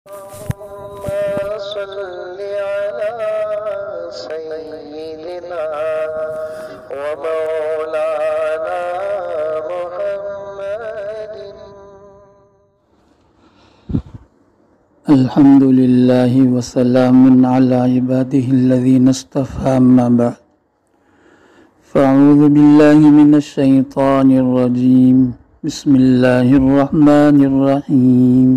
اللهم صل على سيدنا ومولانا محمد. الحمد لله وسلام على عباده الذين اصطفى أما بعد فأعوذ بالله من الشيطان الرجيم بسم الله الرحمن الرحيم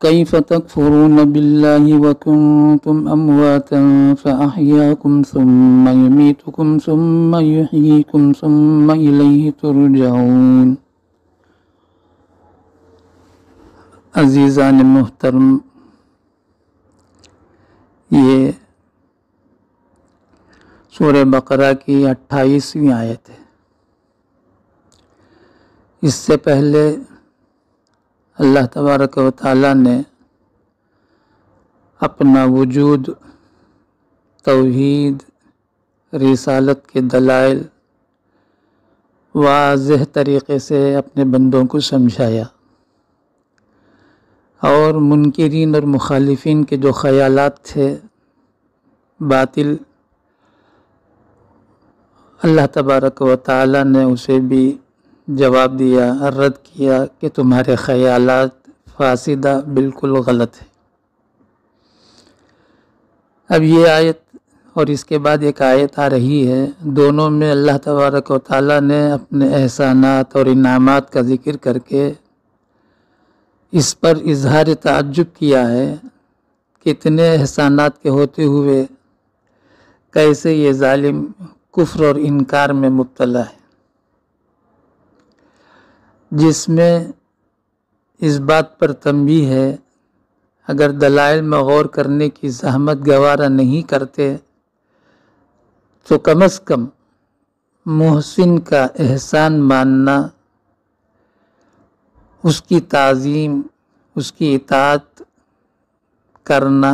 كيف تكفرون بالله وكنتم أمواتا فأحياكم ثم يميتكم ثم يحييكم ثم إليه ترجعون. عزیزان محترم، یہ سورہ بقرہ کی 28ویں آیت ہے. اس سے پہلے اللہ تبارک و تعالیٰ نے اپنا وجود، توحید، رسالت کے دلائل واضح طریقے سے اپنے بندوں کو سمجھایا، اور منکرین اور مخالفین کے جو خیالات تھے باطل، اللہ تبارک و تعالیٰ نے اسے بھی جواب دیا، رد کیا کہ تمہارے خیالات فاسدہ، بالکل غلط ہے. اب یہ آیت اور اس کے بعد ایک آیت آ رہی ہے، دونوں میں اللہ تبارک و تعالیٰ نے اپنے احسانات اور انعامات کا ذکر کر کے اس پر اظہار تعجب کیا ہے کہ اتنے احسانات کے ہوتے ہوئے کیسے یہ ظالم کفر اور انکار میں مبتلا ہے، جس میں اس بات پر تنبیہ ہے اگر دلائل میں غور کرنے کی زحمت گوارا نہیں کرتے تو کم از کم محسن کا احسان ماننا، اس کی تعظیم، اس کی اطاعت کرنا.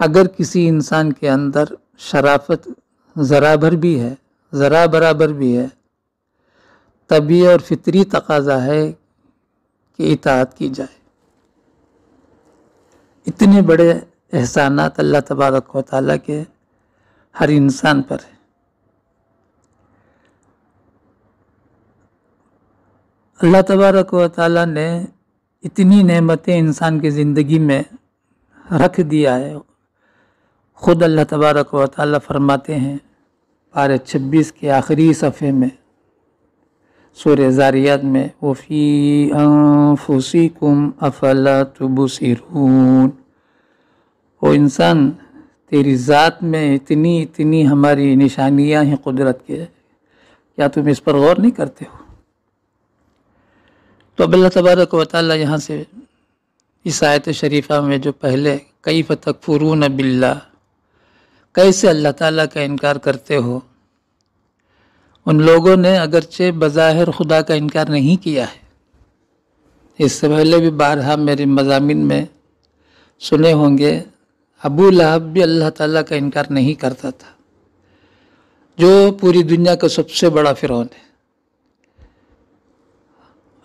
اگر کسی انسان کے اندر شرافت ذرا برابر بھی ہے، طبیعی اور فطری تقاضا ہے کہ اطاعت کی جائے. اتنے بڑے احسانات اللہ تبارک و تعالیٰ کے ہر انسان پر ہے. اللہ تبارک و تعالیٰ نے اتنی نعمتیں انسان کی زندگی میں رکھ دیا ہے. خود اللہ تبارک و تعالیٰ فرماتے ہیں پارہ 26 کے آخری صفحے میں سورہ زاریات میں، وَفِي أَنفُسِكُمْ أَفَلَا تُبْصِرُونَ، او انسان تیری ذات میں اتنی ہماری نشانیاں ہیں قدرت کے، کیا تم اس پر غور نہیں کرتے ہو؟ تو اب اللہ تبارک و تعالیٰ یہاں سے اس آیت شریفہ میں جو پہلے کیف تکفرون باللہ، کیسے اللہ تعالیٰ کا انکار کرتے ہو، ان لوگوں نے اگرچہ بظاہر خدا کا انکار نہیں کیا ہے. اس سے پہلے بھی بارہا میرے مضامین میں سنے ہوں گے، ابو لہب بھی اللہ تعالیٰ کا انکار نہیں کرتا تھا، جو پوری دنیا کا سب سے بڑا فرعون ہے.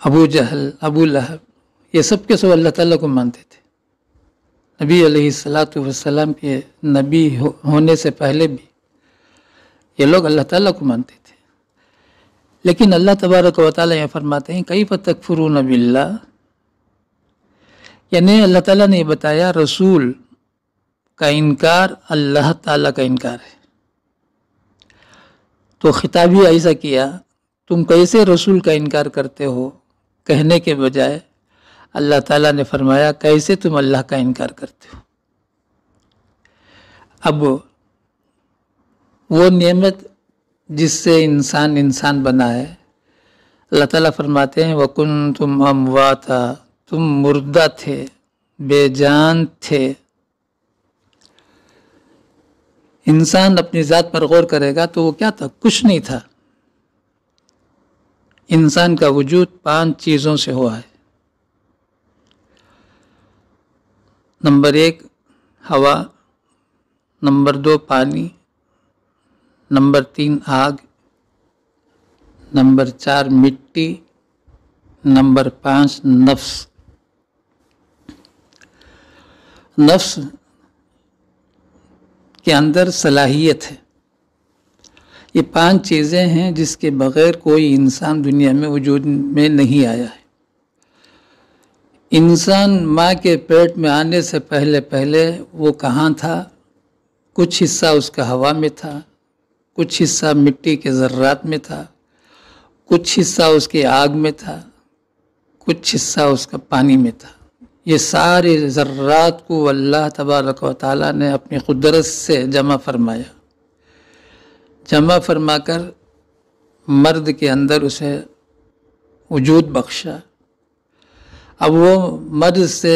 ابو جہل، ابو لہب، یہ سب کے سب اللہ تعالیٰ کو مانتے تھے. نبی علیہ السلام کے نبی ہونے سے پہلے بھی یہ لوگ اللہ تعالیٰ کو مانتے تھے. لیکن اللہ تبارک و تعالیٰ یہ فرماتے ہیں کیف تکفرون باللہ، یعنی اللہ تعالیٰ نے یہ بتایا رسول کا انکار اللہ تعالیٰ کا انکار ہے. تو خطاب ہی ایسا کیا، تم کیسے رسول کا انکار کرتے ہو کہنے کے بجائے اللہ تعالیٰ نے فرمایا کیسے تم اللہ کا انکار کرتے ہو. اب وہ نعمت جس سے انسان بنا ہے، اللہ تعالیٰ فرماتے ہیں وَكُنْتُمْ أَمْوَاتًا، تم مردہ تھے، بے جان تھے. انسان اپنی ذات پر غور کرے گا تو وہ کیا تھا؟ کچھ نہیں تھا. انسان کا وجود 5 چیزوں سے ہوا ہے. نمبر 1 ہوا، نمبر 2 پانی، نمبر 3 آگ، نمبر 4 مٹی، نمبر 5 نفس. نفس کے اندر صلاحیت ہے. یہ 5 چیزیں ہیں جس کے بغیر کوئی انسان دنیا میں وجود میں نہیں آیا ہے. انسان ماں کے پیٹ میں آنے سے پہلے وہ کہاں تھا؟ کچھ حصہ اس کا ہوا میں تھا، کچھ حصہ مٹی کے ذرات میں تھا، کچھ حصہ اس کے آگ میں تھا، کچھ حصہ اس کا پانی میں تھا. یہ سارے ذرات کو اللہ تبارک و تعالیٰ نے اپنی قدرت سے جمع فرمایا. جمع فرما کر مرد کے اندر اسے وجود بخشا. اب وہ مرد سے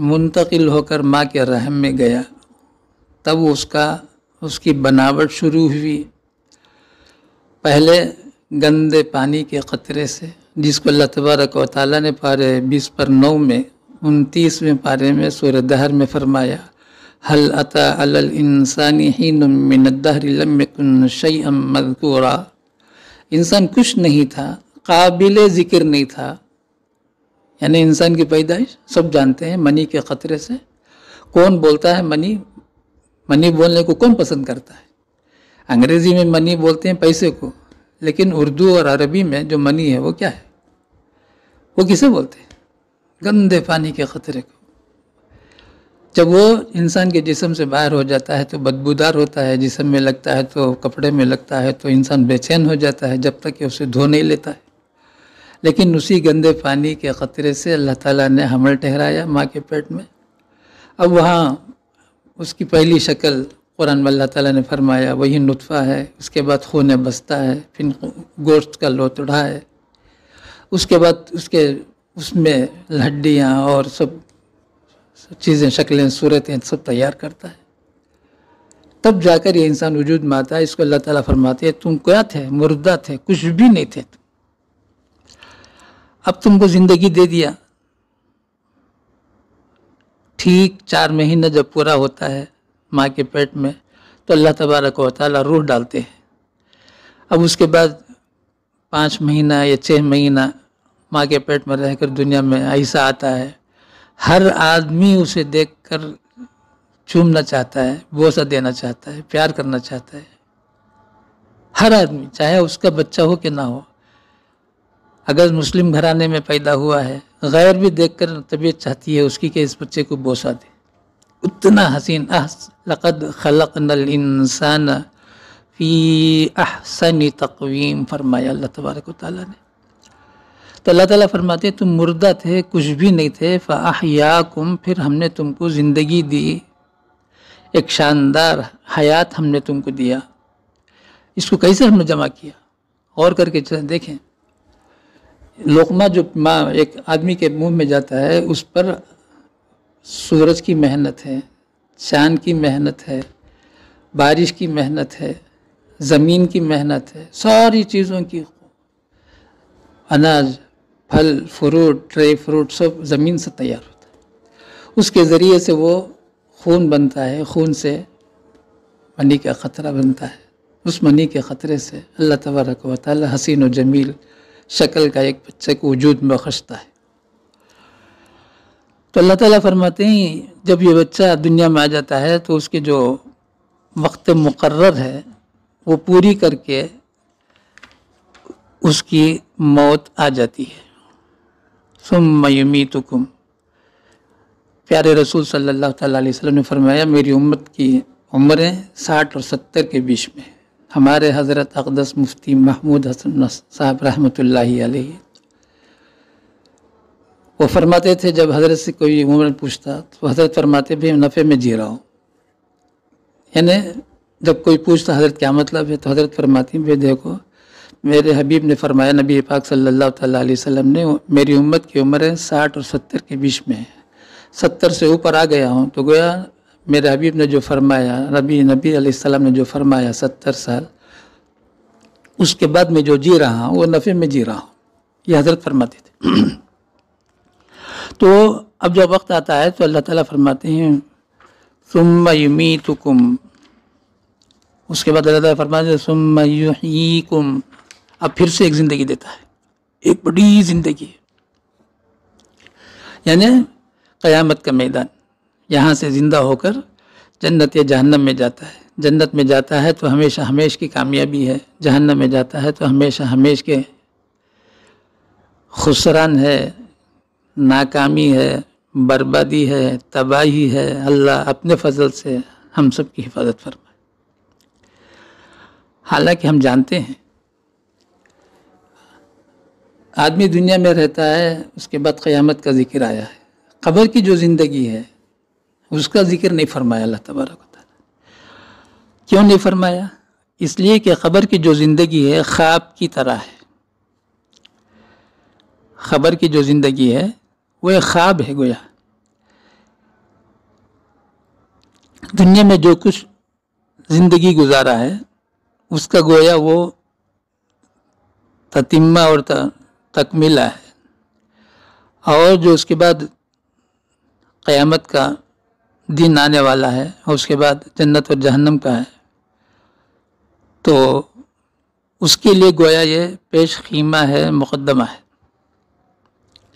منتقل ہو کر ماں کے رحم میں گیا، تب اس کی بناوٹ شروع ہوئی. پہلے گندے پانی کے قطرے سے، جس کو اللہ تبارک و تعالیٰ نے پارے 20/9 میں 29ویں پارے میں سورہ دہر میں فرمایا، هل اتى على الانسان حين من الدهر لم يكن شيئا مذكورا. انسان کچھ نہیں تھا، قابل ذکر نہیں تھا. یعنی انسان کی پیدائش سب جانتے ہیں منی کے قطرے سے. کون بولتا ہے منی بولنے کو کون پسند کرتا ہے؟ انگریزی میں منی بولتے ہیں پیسے کو، لیکن اردو اور عربی میں جو منی ہے وہ کیا ہے؟ وہ کسے بولتے ہیں؟ گندے پانی کے قطرے کو. جب وہ انسان کے جسم سے باہر ہو جاتا ہے تو بدبودار ہوتا ہے، جسم میں لگتا ہے تو کپڑے میں لگتا ہے تو انسان بے چین ہو جاتا ہے جب تک کہ اسے دھو نہیں لیتا ہے. لیکن اسی گندے پانی کے قطرے سے اللہ تعالیٰ نے حمل ٹھہرایا ماں کے پیٹ میں. اب وہاں اس کی پہلی شکل قرآن میں اللہ تعالیٰ نے فرمایا وہی نطفہ ہے، اس کے بعد خون بستہ ہے، پھر گوشت کا لوتڑا ہے، اس کے بعد اس میں ہڈیاں اور سب چیزیں، شکلیں، صورتیں سب تیار کرتا ہے. تب جا کر یہ انسان وجود میں آتا ہے. اس کو اللہ تعالیٰ فرماتے ہیں تم کیا تھے؟ مردہ تھے، کچھ بھی نہیں تھے. اب تم کو زندگی دے دیا. ٹھیک 4 مہینہ جب پورا ہوتا ہے ماں کے پیٹ میں تو اللہ تبارک و تعالیٰ روح ڈالتے ہیں. اب اس کے بعد 5 مہینہ یا 6 مہینہ ماں کے پیٹ میں رہ کر دنیا میں ایسا آتا ہے، ہر آدمی اسے دیکھ کر چومنا چاہتا ہے، بوسہ دینا چاہتا ہے، پیار کرنا چاہتا ہے. ہر آدمی، چاہے اس کا بچہ ہو کہ نہ ہو. اگر مسلم گھرانے میں پیدا ہوا ہے، غیر بھی دیکھ کر طبیعت چاہتی ہے اس کی کہ اس بچے کو بوسہ دے. اتنا حسین. لقد خلقنا الانسان فی احسن تقویم فرمایا اللہ تبارک و تعالیٰ نے. تو اللہ تعالیٰ فرماتے ہیں تم مردہ تھے، کچھ بھی نہیں تھے، فاحیاکم، پھر ہم نے تم کو زندگی دی، ایک شاندار حیات ہم نے تم کو دیا. اس کو کیسے ہم نے جمع کیا؟ غور کر کے دیکھیں. لقمہ جو ایک آدمی کے منہ میں جاتا ہے اس پر سورج کی محنت ہے، چاند کی محنت ہے، بارش کی محنت ہے، زمین کی محنت ہے، ساری چیزوں کی، اناج، پھل، فروٹ، ڈرائی فروٹ سب زمین سے تیار ہوتا ہے. اس کے ذریعے سے وہ خون بنتا ہے، خون سے منی کا قطرہ بنتا ہے. اس منی کے قطرے سے اللہ تبارک و تعالی حسین و جمیل شکل کا ایک بچے کو وجود میں بخشتا ہے. تو اللہ تعالیٰ فرماتے ہیں جب یہ بچہ دنیا میں آ جاتا ہے تو اس کے جو وقت مقرر ہے وہ پوری کر کے اس کی موت آ جاتی ہے. ثم یمیتکم، پیارے رسول صلی اللہ تعالیٰ علیہ وسلم نے فرمایا میری امت کی عمریں 60 اور 70 کے بیچ میں. ہمارے حضرت اقدس مفتی محمود حسن صاحب رحمۃ اللہ علیہ وہ فرماتے تھے جب حضرت سے کوئی عمر پوچھتا تو حضرت فرماتے بھی نفع میں جی رہا ہوں. یعنی جب کوئی پوچھتا حضرت کیا مطلب ہے تو حضرت فرماتی بھی دیکھو میرے حبیب نے فرمایا، نبی پاک صلی اللہ تعالیٰ علیہ وسلم نے میری امت کی عمریں 60 اور 70 کے بیچ میں ہے. 70 سے اوپر آ گیا ہوں تو گویا میرے حبیب نے جو فرمایا، نبی علیہ السلام نے جو فرمایا 70 سال، اس کے بعد میں جو جی رہا ہوں وہ نفع میں جی رہا ہوں. یہ حضرت فرماتے تھے. تو اب جب وقت آتا ہے تو اللہ تعالیٰ فرماتے ہیں ثم یمیتکم، اس کے بعد اللہ تعالیٰ فرماتے ہیں ثم یحییکم، اب پھر سے ایک زندگی دیتا ہے، ایک بڑی زندگی، یعنی قیامت کا میدان. یہاں سے زندہ ہو کر جنت یا جہنم میں جاتا ہے. جنت میں جاتا ہے تو ہمیشہ ہمیش کی کامیابی ہے، جہنم میں جاتا ہے تو ہمیشہ ہمیش کے خسران ہے، ناکامی ہے، بربادی ہے، تباہی ہے. اللہ اپنے فضل سے ہم سب کی حفاظت فرمائے. حالانکہ ہم جانتے ہیں آدمی دنیا میں رہتا ہے، اس کے بعد قیامت کا ذکر آیا ہے. قبر کی جو زندگی ہے اس کا ذکر نہیں فرمایا اللہ تبارک و تعالیٰ. کیوں نہیں فرمایا؟ اس لیے کہ قبر کی جو زندگی ہے خواب کی طرح ہے. قبر کی جو زندگی ہے وہ ایک خواب ہے. گویا دنیا میں جو کچھ زندگی گزارا ہے اس کا گویا وہ تتمہ اور تکملہ ہے، اور جو اس کے بعد قیامت کا دن آنے والا ہے اور اس کے بعد جنت اور جہنم کا ہے، تو اس کے لیے گویا یہ پیش خیمہ ہے، مقدمہ ہے.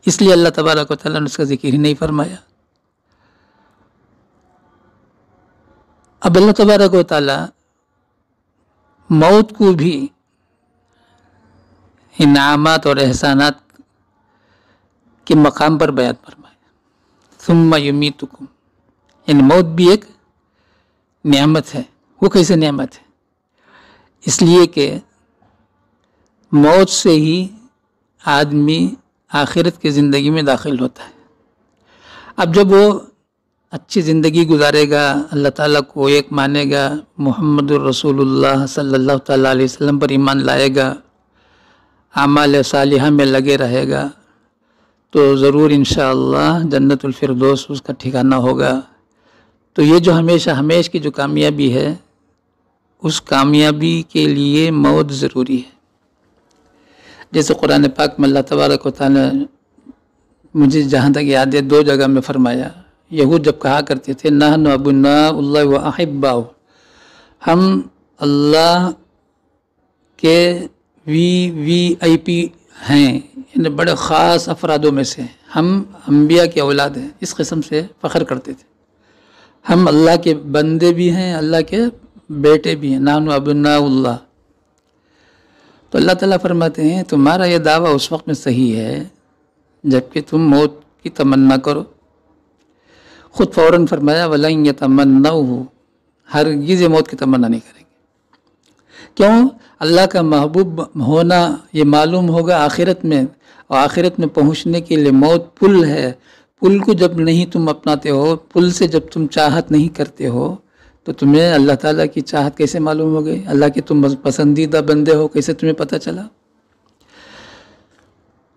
اس لیے اللہ تبارک و تعالیٰ نے اس کا ذکر ہی نہیں فرمایا. اب اللہ تبارک و تعالیٰ موت کو بھی انعامات اور احسانات کے مقام پر بیان فرمایا. ثم یمیتکم، یعنی موت بھی ایک نعمت ہے. وہ کیسے نعمت ہے؟ اس لیے کہ موت سے ہی آدمی آخرت کی زندگی میں داخل ہوتا ہے. اب جب وہ اچھی زندگی گزارے گا، اللہ تعالیٰ کو ایک مانے گا، محمد الرسول اللہ صلی اللہ تعالیٰ علیہ وسلم پر ایمان لائے گا، اعمال صالحہ میں لگے رہے گا، تو ضرور انشاءاللہ جنت الفردوس اس کا ٹھکانہ ہوگا. تو یہ جو ہمیشہ ہمیش کی جو کامیابی ہے، اس کامیابی کے لیے موت ضروری ہے. جیسے قرآن پاک میں اللہ تبارک و تعالیٰ مجھے جہاں تک یاد ہے 2 جگہ میں فرمایا. یہود جب کہا کرتے تھے نحن ابناء اللہ و احباء، ہم اللہ کے وی آئی پی ہیں، یعنی بڑے خاص افرادوں میں سے، ہم انبیاء کی اولاد ہیں. اس قسم سے فخر کرتے تھے. ہم اللہ کے بندے بھی ہیں، اللہ کے بیٹے بھی ہیں. نحن ابناء اللہ. تو اللہ تعالیٰ فرماتے ہیں تمہارا یہ دعویٰ اس وقت میں صحیح ہے جب کہ تم موت کی تمنا کرو. خود فوراً فرمایا وَلَن يَتَمَنَّوْهُ، ہرگز موت کی تمنا نہیں کریں گے. کیوں؟ اللہ کا محبوب ہونا یہ معلوم ہوگا آخرت میں، اور آخرت میں پہنچنے کے لیے موت پل ہے. پل کو جب نہیں تم اپناتے ہو، پل سے جب تم چاہت نہیں کرتے ہو، تو تمہیں اللہ تعالیٰ کی چاہت کیسے معلوم ہو گئی؟ اللہ کے تم پسندیدہ بندے ہو کیسے تمہیں پتہ چلا؟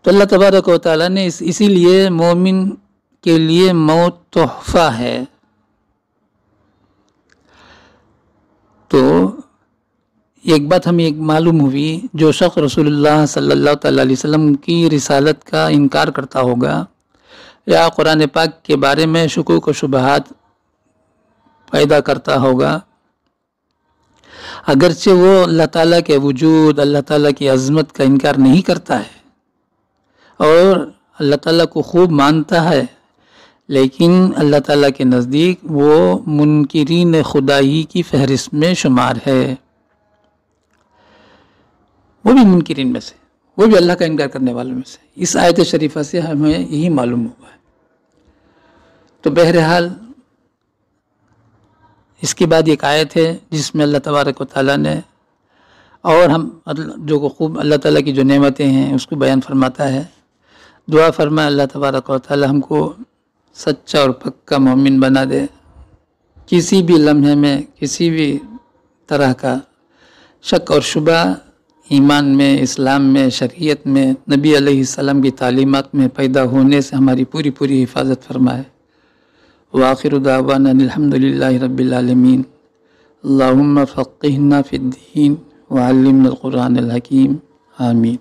تو اللہ تبارک و تعالیٰ نے اسی لیے مومن کے لیے موت تحفہ ہے. تو ایک بات ہمیں معلوم ہوئی، جو شخص رسول اللہ صلی اللہ تعالیٰ علیہ وسلم کی رسالت کا انکار کرتا ہوگا یا قرآن پاک کے بارے میں شکوک و شبہات پیدا کرتا ہوگا، اگرچہ وہ اللہ تعالیٰ کے وجود، اللہ تعالیٰ کی عظمت کا انکار نہیں کرتا ہے اور اللہ تعالیٰ کو خوب مانتا ہے، لیکن اللہ تعالیٰ کے نزدیک وہ منکرین خدائی کی فہرست میں شمار ہے. وہ بھی منکرین میں سے، وہ بھی اللہ کا انکار کرنے والوں میں سے. اس آیت شریفہ سے ہمیں یہی معلوم ہوا ہے. تو بہرحال اس کے بعد ایک آیت ہے جس میں اللہ تبارک و تعالیٰ نے اور ہم جو خوب اللہ تعالیٰ کی جو نعمتیں ہیں اس کو بیان فرماتا ہے. دعا فرمائے اللہ تبارک و تعالیٰ ہم کو سچا اور پکا مومن بنا دے. کسی بھی لمحے میں کسی بھی طرح کا شک اور شبہ ایمان میں، اسلام میں، شریعت میں، نبی علیہ السلام کی تعلیمات میں پیدا ہونے سے ہماری پوری حفاظت فرمائے. وآخر دعوانا الحمد للہ رب العالمین. اللہم فقہنا فی الدین وعلمنا القرآن الحکیم. آمین.